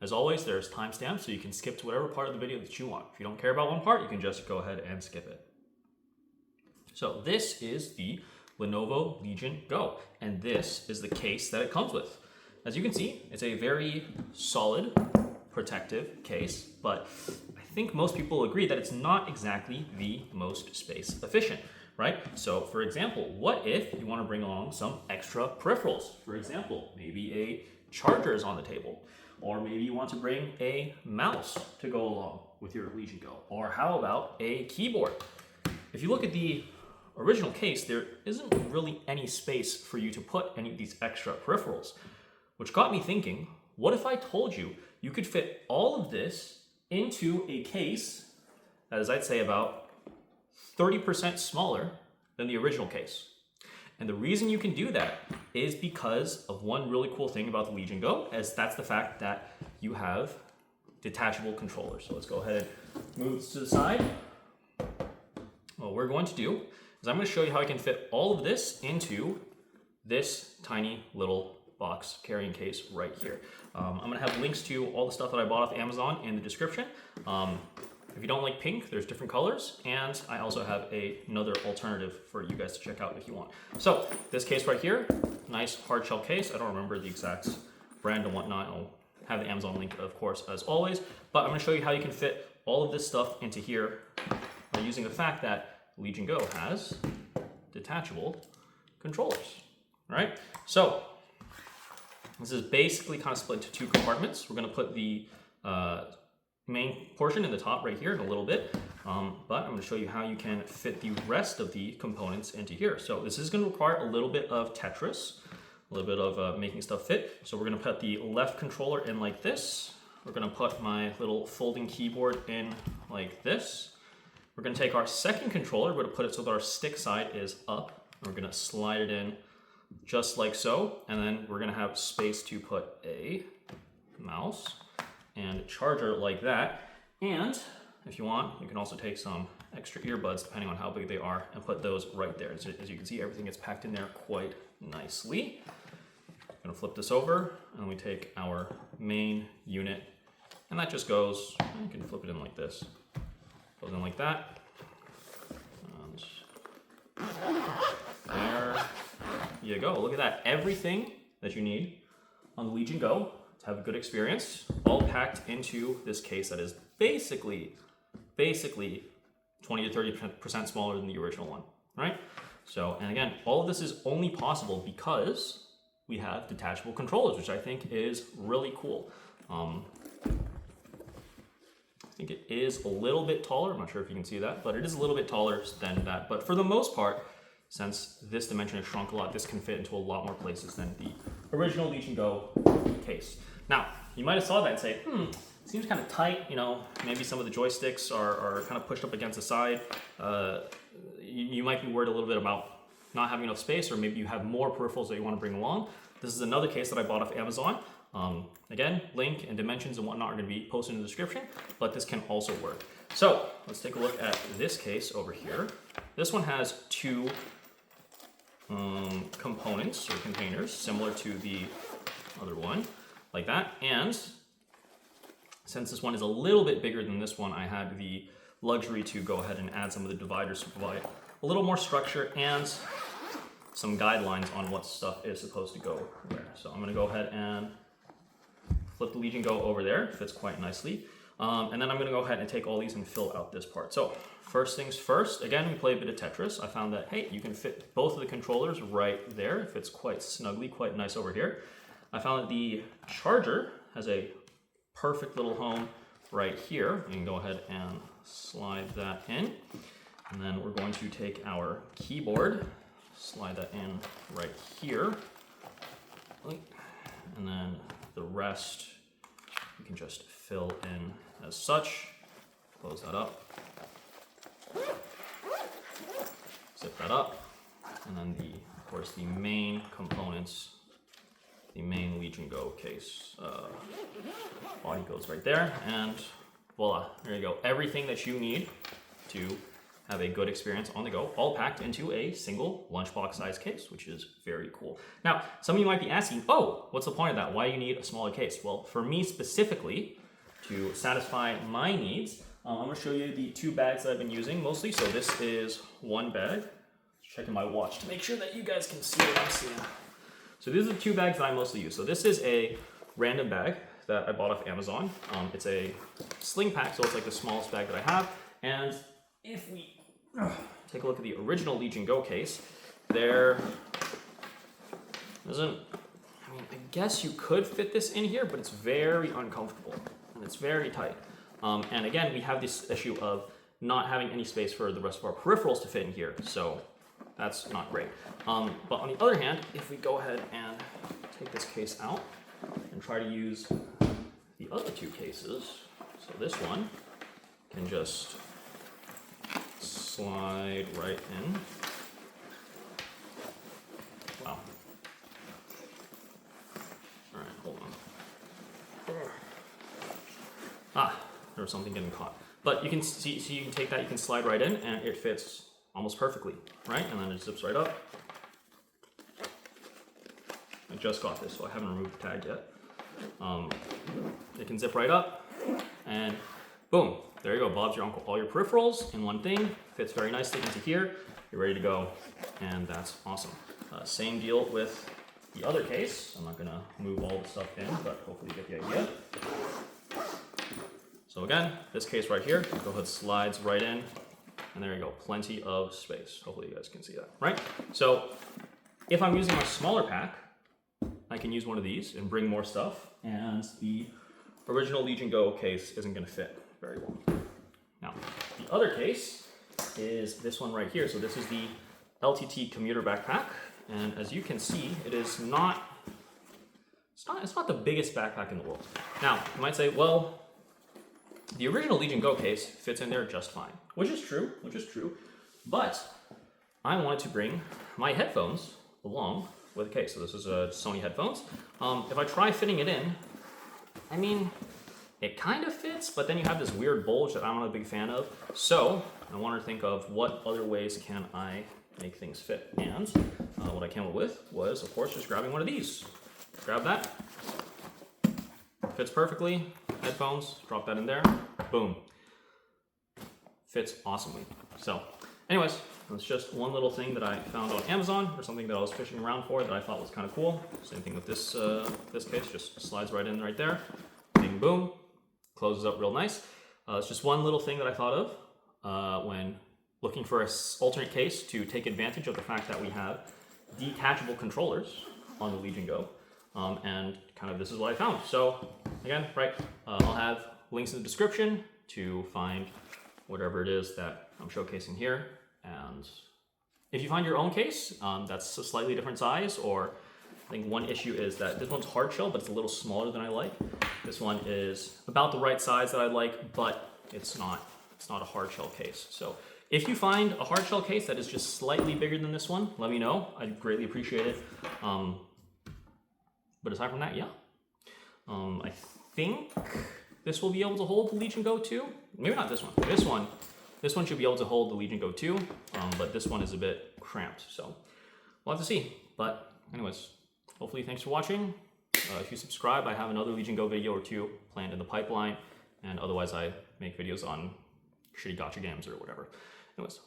As always, there's timestamps, so you can skip to whatever part of the video that you want. If you don't care about one part, you can just go ahead and skip it. So this is the Lenovo Legion Go, and this is the case that it comes with. As you can see, it's a very solid, protective case, but I think most people agree that it's not exactly the most space efficient, right? So for example, what if you want to bring along some extra peripherals? For example, maybe a charger is on the table, or maybe you want to bring a mouse to go along with your Legion Go, or how about a keyboard? If you look at the original case, there isn't really any space for you to put any of these extra peripherals, which got me thinking, what if I told you you could fit all of this into a case that is, I'd say, about 30% smaller than the original case? And the reason you can do that is because of one really cool thing about the Legion Go, as that's the fact that you have detachable controllers. So let's go ahead and move this to the side. What we're going to do is I'm going to show you how I can fit all of this into this tiny little box carrying case right here. I'm going to have links to all the stuff that I bought off Amazon in the description. If you don't like pink, there's different colors, and I also have another alternative for you guys to check out if you want. So this case right here, nice hard shell case. I don't remember the exact brand and whatnot. I'll have the Amazon link, of course, as always, but I'm going to show you how you can fit all of this stuff into here by using the fact that Legion Go has detachable controllers, right? So this is basically kind of split into two compartments. We're going to put the main portion in the top right here in a little bit, but I'm going to show you how you can fit the rest of the components into here. So this is going to require a little bit of Tetris, a little bit of making stuff fit. So we're going to put the left controller in like this. We're going to put my little folding keyboard in like this. We're going to take our second controller, we're going to put it so that our stick side is up. We're going to slide it in just like so, and then we're going to have space to put a mouse and charger like that. And if you want, you can also take some extra earbuds, depending on how big they are, and put those right there. As you can see, everything gets packed in there quite nicely. I'm going to flip this over, and we take our main unit, and that just goes, you can flip it in like this. Goes in like that. And there you go. Look at that. Everything that you need on the Legion Go to have a good experience, all packed into this case that is basically 20 to 30% smaller than the original one, right? So, and again, all of this is only possible because we have detachable controllers, which I think is really cool. I think it is a little bit taller. I'm not sure if you can see that, but it is a little bit taller than that. But for the most part, since this dimension has shrunk a lot, this can fit into a lot more places than the original Legion Go case. Now, you might have saw that and say, it seems kind of tight, you know, maybe some of the joysticks are kind of pushed up against the side. You might be worried a little bit about not having enough space, or maybe you have more peripherals that you want to bring along. This is another case that I bought off Amazon. Again, link and dimensions and whatnot are going to be posted in the description, but this can also work. So let's take a look at this case over here. This one has two components or containers similar to the other one, like that. And since this one is a little bit bigger than this one, I had the luxury to go ahead and add some of the dividers to provide a little more structure and some guidelines on what stuff is supposed to go where. So I'm going to go ahead and flip the Legion Go over there. It fits quite nicely. And then I'm going to go ahead and take all these and fill out this part. So first things first, again, we play a bit of Tetris. I found that, hey, you can fit both of the controllers right there. It fits quite snugly, quite nice over here. I found that the charger has a perfect little home right here. You can go ahead and slide that in. And then we're going to take our keyboard, slide that in right here. And then the rest you can just fill in as such. Close that up. Zip that up. And then of course the main components, the main Legion Go case body goes right there, and voila, there you go. Everything that you need to have a good experience on the go, all packed into a single lunchbox size case, which is very cool. Now, some of you might be asking, oh, what's the point of that? Why do you need a smaller case? Well, for me specifically, to satisfy my needs, I'm gonna show you the 2 bags that I've been using mostly. So this is one bag. Checking my watch to make sure that you guys can see what I'm seeing. So these are the 2 bags that I mostly use. So this is a random bag that I bought off Amazon. It's a sling pack, so it's like the smallest bag that I have. And if we take a look at the original Legion Go case, there isn't, I mean, I guess you could fit this in here, but it's very uncomfortable and it's very tight. And again, we have this issue of not having any space for the rest of our peripherals to fit in here. So that's not great. But on the other hand, if we go ahead and take this case out and try to use the other 2 cases, so this one can just slide right in. Wow. All right, hold on. Ah, there was something getting caught. But you can see, so you can take that, you can slide right in, and it fits almost perfectly, right? And then it zips right up. I just got this, so I haven't removed the tag yet. It can zip right up, and boom, there you go, Bob's your uncle. All your peripherals in one thing, fits very nicely into here. You're ready to go, and that's awesome. Same deal with the other case. I'm not gonna move all the stuff in, but hopefully you get the idea. So again, this case right here, go ahead, slides right in, and there you go, plenty of space. Hopefully you guys can see that, right? So if I'm using a smaller pack, I can use one of these and bring more stuff, and the original Legion Go case isn't gonna fit very well. Now, the other case is this one right here. So this is the LTT commuter backpack, and as you can see, it is not, it's not the biggest backpack in the world. Now, you might say, well, the original Legion Go case fits in there just fine, which is true, but I wanted to bring my headphones along with the case. So this is a Sony headphones. If I try fitting it in, I mean, it kind of fits, but then you have this weird bulge that I'm not a big fan of. So I wanted to think of what other ways can I make things fit. And what I came up with was, of course, just grabbing one of these. Grab that, fits perfectly. Headphones, drop that in there, boom. Fits awesomely. So anyways, that's just one little thing that I found on Amazon, or something that I was fishing around for that I thought was kind of cool. Same thing with this this case, just slides right in right there. Bing, boom, closes up real nice. It's just one little thing that I thought of when looking for an alternate case to take advantage of the fact that we have detachable controllers on the Legion Go. And kind of this is what I found. So again, right, I'll have links in the description to find whatever it is that I'm showcasing here. And if you find your own case that's a slightly different size, or I think one issue is that this one's hardshell, but it's a little smaller than I like. This one is about the right size that I like, but it's not a hardshell case. So if you find a hardshell case that is just slightly bigger than this one, let me know. I'd greatly appreciate it. But aside from that, yeah. I think this will be able to hold the Legion Go 2. Maybe not this one. This one should be able to hold the Legion Go 2, but this one is a bit cramped. So we'll have to see. But anyways, hopefully thanks for watching. If you subscribe, I have another Legion Go video or 2 planned in the pipeline. And otherwise, I make videos on shitty gacha games or whatever. Anyways,